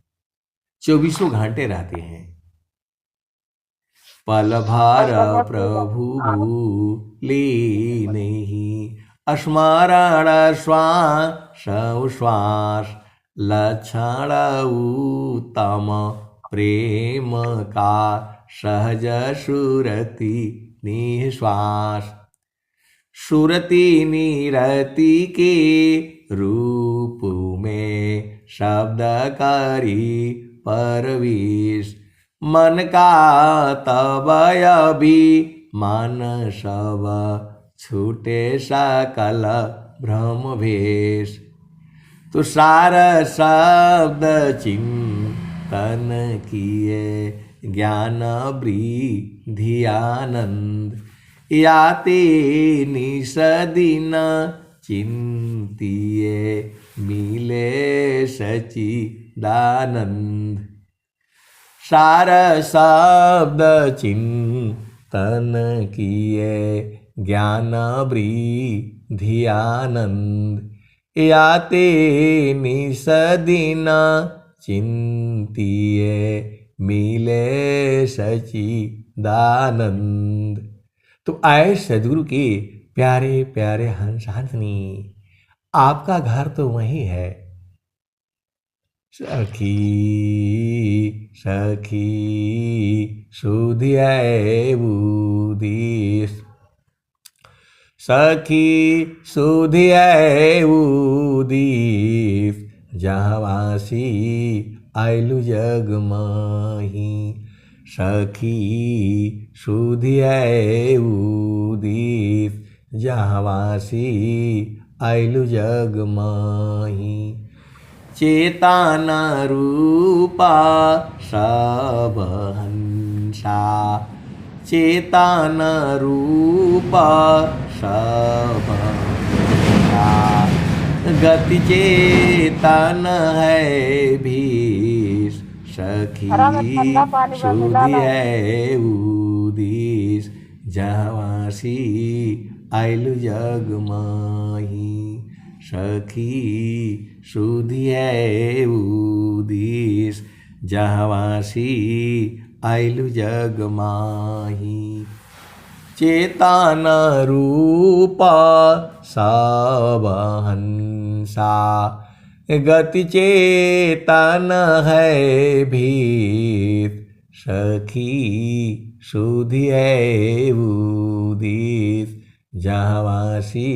A: 24 घंटे रहते हैं। पल भर प्रभु भूली नहीं, स्मरण श्वास श्वास। लक्षण उत्तम प्रेम का, सहज सुरति निश्वास। सुरति निरति के रूप में, शब्द करी परवीश। मन का तब अभी मन सब, छूटे सकल भ्रम भेष। तो सार शब्द चिंतन किए, ज्ञान वृद्धि आनंद। याते निस दिन चिंतिए, मिले सच्चिदानंद। सार शब्द चिंतन किए, ज्ञान वृद्धि आनंद। याते निस दिन चिंतिए, मिले सच्चिदानंद। तो आए सदगुरु के प्यारे प्यारे हंस हंसनी, आपका घर तो वही है। सखी सखी सुधियाए उदिस, सखी सुधियाए उदिस। जहाँवासी आइलु जग माही, सखी सुधियाए उदिस। जहाँवासी आइलु जग माही। चेतन रूपा सब हंसा, चेतन रूपा सब हंसा। गति चेतन है भीष, सखी सुधि है उदिस। जहाँवासी आइलु जग माही, सखी सुधि है उदिस। जहाँवासी आइलु जग माही। चेतन रूपा सब हंसा, गति चेतन है भीष। सखी सुधि है उदिस। जहाँवासी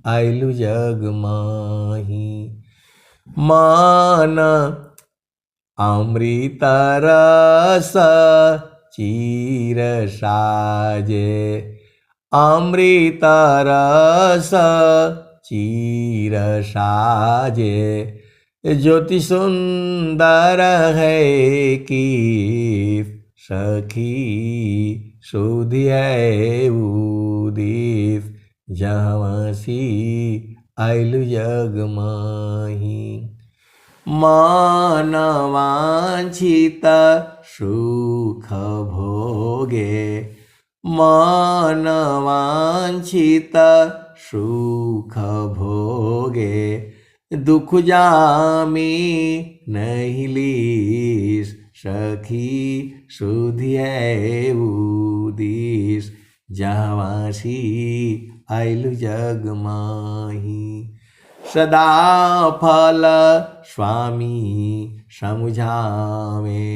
A: आइलु जग माही। मान अमृत रस चीर साजे, अमृत रस चीर साजे। ज्योति सुंदर है कि सखी सुधियै उदित जहाँसी आइलु जग माही। मन वांछित सुख भोगे, मन वांछित सुख भोगे, दुख जामी नहीं लीस सखी सुधियै उदिस जहाँसी आइलु जग माही। सदा फल स्वामी समुझावे,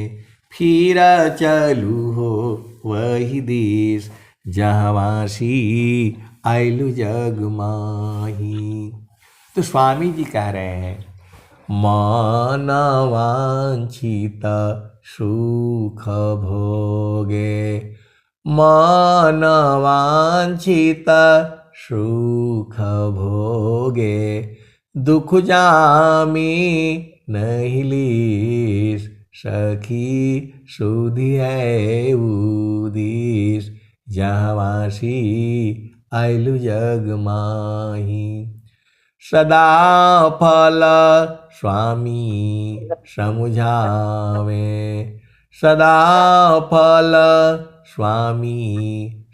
A: फिर चलू हो वही देश जहाँसी आइलु जग माही। तो स्वामी जी कह रहे हैं मन वांछित सुख भोगे, मन वांछित सुख भोगे, दुख जामी नहीं लीस सखी सुधियै उदिस जहाँसी आइलु जग माही। सदा फल स्वामी समुझावे, सदा फल स्वामी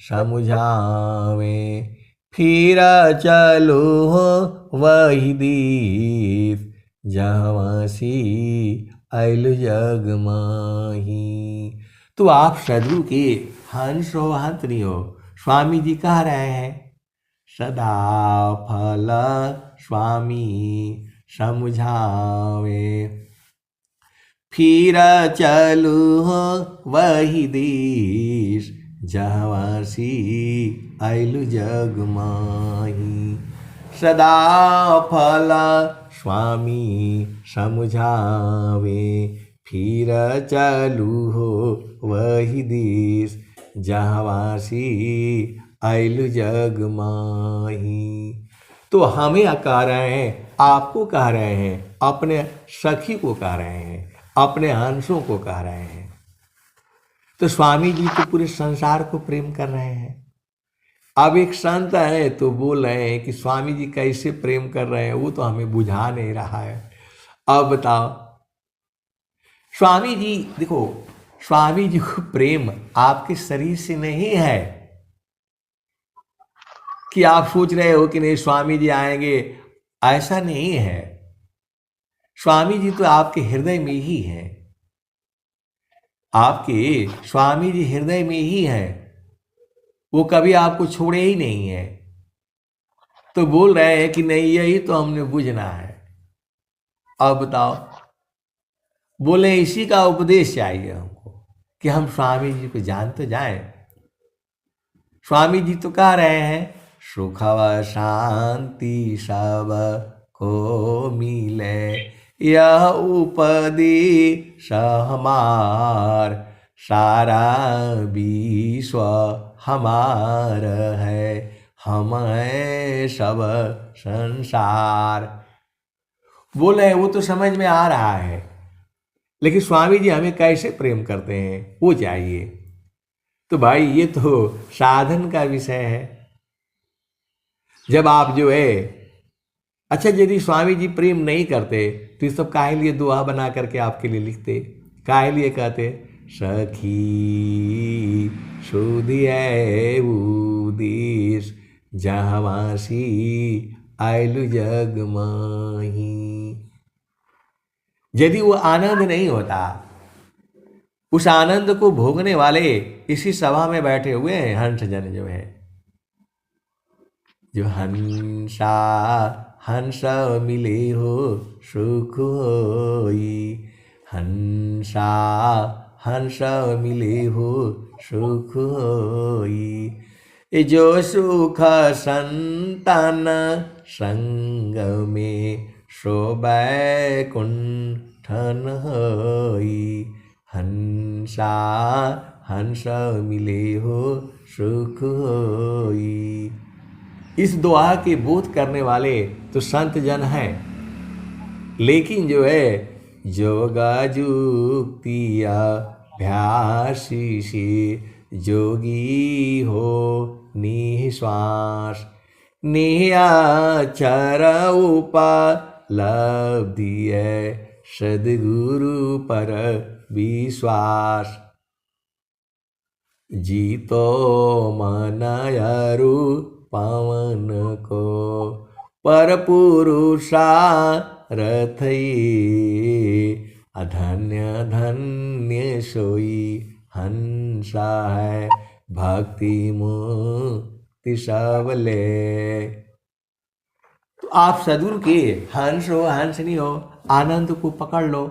A: समुझावे, फिर चलो वही दीप जहाँसी आइलु जग माही। तो आप सदगुरु के हंस हो हंत नहीं हो। स्वामी जी कह रहे हैं सदा फल स्वामी समुझावे, फिर चलू वही देश जहाँसी आइलु जग माही। सदा फल स्वामी समुझावे, फिर चलू हो वही देश जहाँसी आइलु जग माही। तो हमें कह रहे हैं, आपको कह रहे हैं, अपने सखी को कह रहे हैं, अपने हंसों को कह रहे हैं। तो स्वामी जी तो पूरे संसार को प्रेम कर रहे हैं। अब एक संत है तो बोल रहे हैं कि स्वामी जी कैसे प्रेम कर रहे हैं, वो तो हमें बुझा नहीं रहा है। अब बताओ स्वामी जी, देखो स्वामी जी को प्रेम आपके शरीर से नहीं है कि आप सोच रहे हो कि नहीं स्वामी जी आएंगे, ऐसा नहीं है। स्वामी जी तो आपके हृदय में ही है, आपके स्वामी जी हृदय में ही है, वो कभी आपको छोड़े ही नहीं है। तो बोल रहे हैं कि नहीं यही तो हमने बुझना है। अब बताओ, बोले इसी का उपदेश चाहिए हमको कि हम स्वामी जी को जान तो जाएं। स्वामी जी तो कह रहे हैं सुख व शांति सब को मिले, यह उपदेश हमार, सारा विश्व हमार है, हम हैं सब संसार। बोले वो तो समझ में आ रहा है, लेकिन स्वामी जी हमें कैसे प्रेम करते हैं वो चाहिए। तो भाई ये तो साधन का विषय है। जब आप जो है, अच्छा यदि स्वामी जी प्रेम नहीं करते तो ये सब काहे लिए दुआ बना करके आपके लिए लिखते, काहे लिए कहते सखी सुधियै उदिस जहाँसी आइलु जग माही। यदि वो आनंद नहीं होता, उस आनंद को भोगने वाले इसी सभा में बैठे हुए हैं हंस जन जो है, जो हंसा हंस मिले हो सुख होई, हंसा हंस मिले हो सुख होई, जो सुख संतन संग में शोभै कुंठन होई, हंसा हंस मिले हो सुख होई। इस दुआ के बोध करने वाले तो संत जन हैं। लेकिन जो है योगा जुक्तिया अभ्यासी से जोगी हो निश्वास निहाचर उपलब्धि है सद्गुरु पर विश्वास जीतो मनयरु पवन को पर पुरुषार्थ अधन्य धन्य सोई हंसा है भक्ति मुक्ति सबले। तो आप सदगुरु के हंस हो हंस नहीं हो, आनंद को पकड़ लो,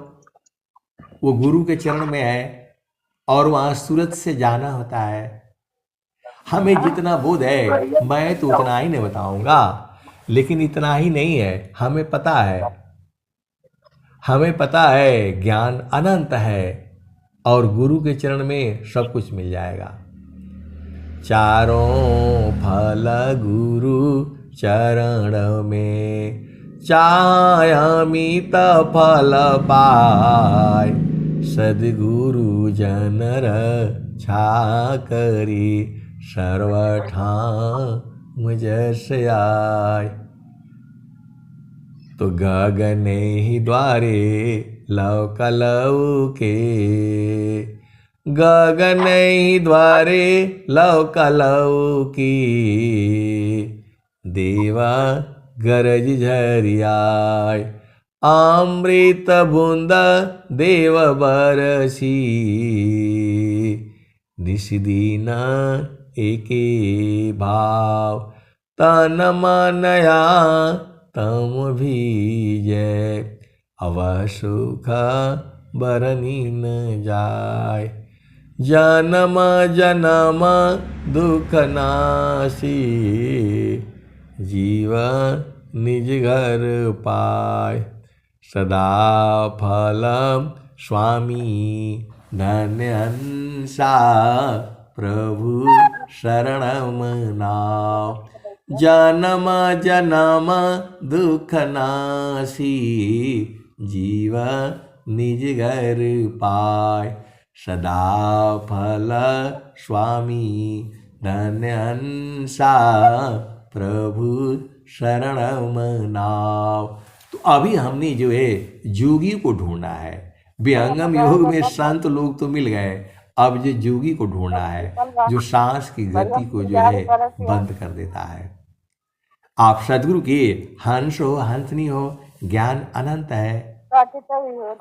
A: वो गुरु के चरण में है और वहां सूरत से जाना होता है। हमें जितना बोध है मैं तो उतना ही नहीं बताऊंगा, लेकिन इतना ही नहीं है, हमें पता है ज्ञान अनंत है और गुरु के चरण में सब कुछ मिल जाएगा। चारों फल गुरु चरण में चायामित फल पाय सद्गुरु जनर छा करी सर्वठाम जस आय। तो गगने ही द्वारे लौके गगने ही द्वारे लौकी देवा गरज झरियाय अमृत बूंद देव बरसी निषदीन एके भाव तन मनया तम भीजय अव सुख बरनी न जाय जन्म जन्म दुख नासी जीवन निज घर पाय सदा फलम स्वामी धन्य हंसा प्रभु शरणम नाव जन्म जन्म दुख नासी जीवन निज घर पाय सदा फल स्वामी धन्य हंसा प्रभु शरणम नाव। तो अभी हमने जो है जोगी को ढूंढना है। विहंगम योग में संत लोग तो मिल गए, अब जो जोगी को ढूंढना है जो सांस की गति को जो है बंद कर देता है। आप सदगुरु के हंस हो हंसनी हो, ज्ञान अनंत है।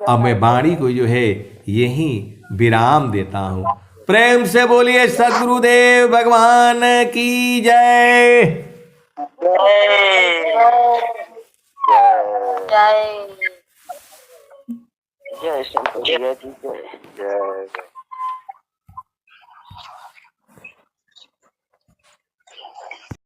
A: अब मैं वाणी को जो है यही विराम देता हूं। प्रेम से बोलिए सदगुरुदेव भगवान की जय।
B: जय शंकर जी जय।